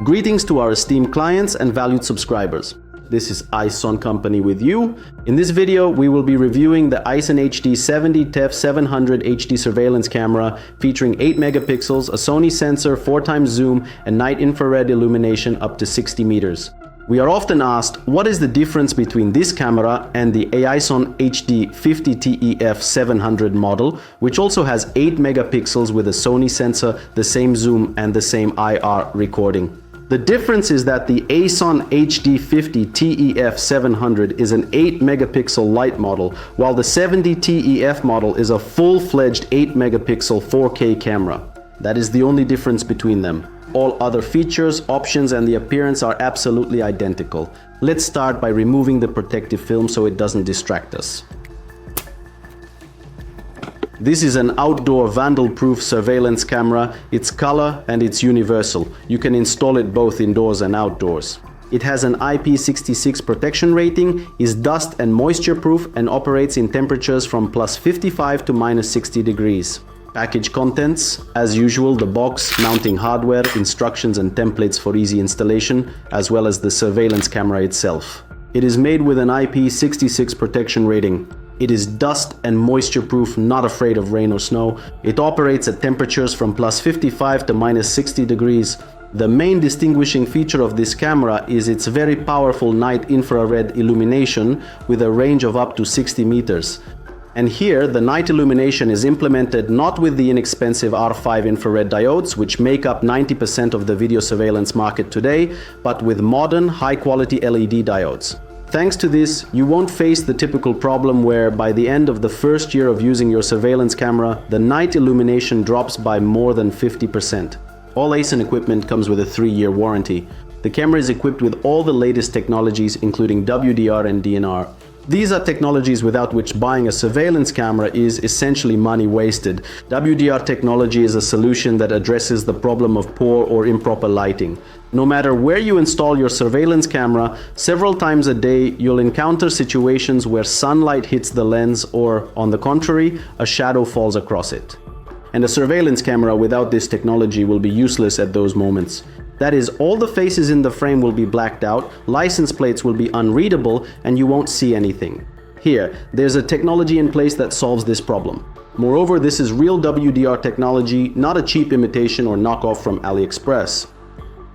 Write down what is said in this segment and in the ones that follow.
Greetings to our esteemed clients and valued subscribers. This is Ison company with you. In this video, we will be reviewing the Ison AHD70T-EF-700 HD surveillance camera featuring 8 megapixels, a Sony sensor, 4x zoom, and night infrared illumination up to 60 meters. We are often asked, what is the difference between this camera and the Ison AHD70T-EF-700 model, which also has 8 megapixels with a Sony sensor, the same zoom, and the same IR recording. The difference is that the Ison AHD70T-EF-700 is an 8 megapixel light model, while the 70T-EF model is a full-fledged 8 megapixel 4K camera. That is the only difference between them. All other features, options, and the appearance are absolutely identical. Let's start by removing the protective film so it doesn't distract us. This is an outdoor vandal-proof surveillance camera. It's color and it's universal. You can install it both indoors and outdoors. It has an IP66 protection rating, is dust and moisture proof, and operates in temperatures from +55 to -60 degrees. Package contents, as usual, the box, mounting hardware, instructions and templates for easy installation, as well as the surveillance camera itself. It is made with an IP66 protection rating. It is dust and moisture proof, not afraid of rain or snow. It operates at temperatures from +55 to -60 degrees. The main distinguishing feature of this camera is its very powerful night infrared illumination with a range of up to 60 meters. And here, the night illumination is implemented not with the inexpensive R5 infrared diodes, which make up 90% of the video surveillance market today, but with modern, high-quality LED diodes. Thanks to this, you won't face the typical problem where by the end of the first year of using your surveillance camera, the night illumination drops by more than 50%. All Ison equipment comes with a 3-year warranty. The camera is equipped with all the latest technologies, including WDR and DNR. These are technologies without which buying a surveillance camera is essentially money wasted. WDR technology is a solution that addresses the problem of poor or improper lighting. No matter where you install your surveillance camera, several times a day you'll encounter situations where sunlight hits the lens or, on the contrary, a shadow falls across it. And a surveillance camera without this technology will be useless at those moments. That is, all the faces in the frame will be blacked out, license plates will be unreadable, and you won't see anything. Here, there's a technology in place that solves this problem. Moreover, this is real WDR technology, not a cheap imitation or knockoff from AliExpress.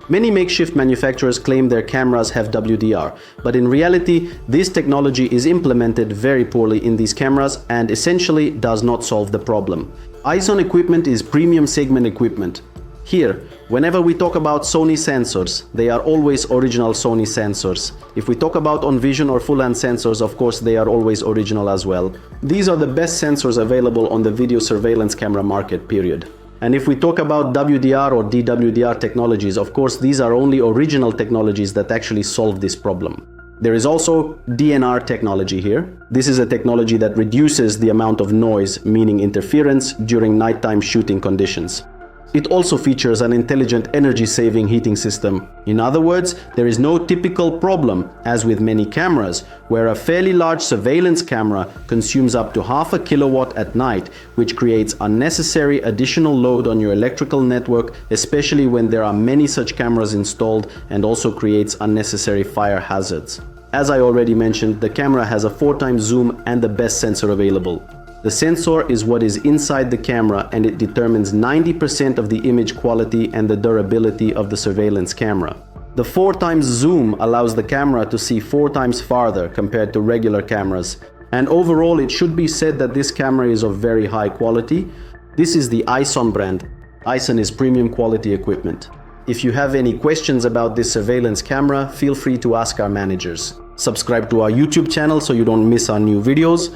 Many makeshift manufacturers claim their cameras have WDR, but in reality, this technology is implemented very poorly in these cameras and essentially does not solve the problem. Ison equipment is premium segment equipment. Here, whenever we talk about Sony sensors, they are always original Sony sensors. If we talk about on-vision or full-hand sensors, of course they are always original as well. These are the best sensors available on the video surveillance camera market, period. And if we talk about WDR or DWDR technologies, of course these are only original technologies that actually solve this problem. There is also DNR technology here. This is a technology that reduces the amount of noise, meaning interference, during nighttime shooting conditions. It also features an intelligent energy-saving heating system. In other words, there is no typical problem, as with many cameras, where a fairly large surveillance camera consumes up to ½ kilowatt at night, which creates unnecessary additional load on your electrical network, especially when there are many such cameras installed, and also creates unnecessary fire hazards. As I already mentioned, the camera has a 4x zoom and the best sensor available. The sensor is what is inside the camera, and it determines 90% of the image quality and the durability of the surveillance camera. The 4x zoom allows the camera to see 4 times farther compared to regular cameras. And overall, it should be said that this camera is of very high quality. This is the Ison brand. Ison is premium quality equipment. If you have any questions about this surveillance camera, feel free to ask our managers. Subscribe to our YouTube channel so you don't miss our new videos.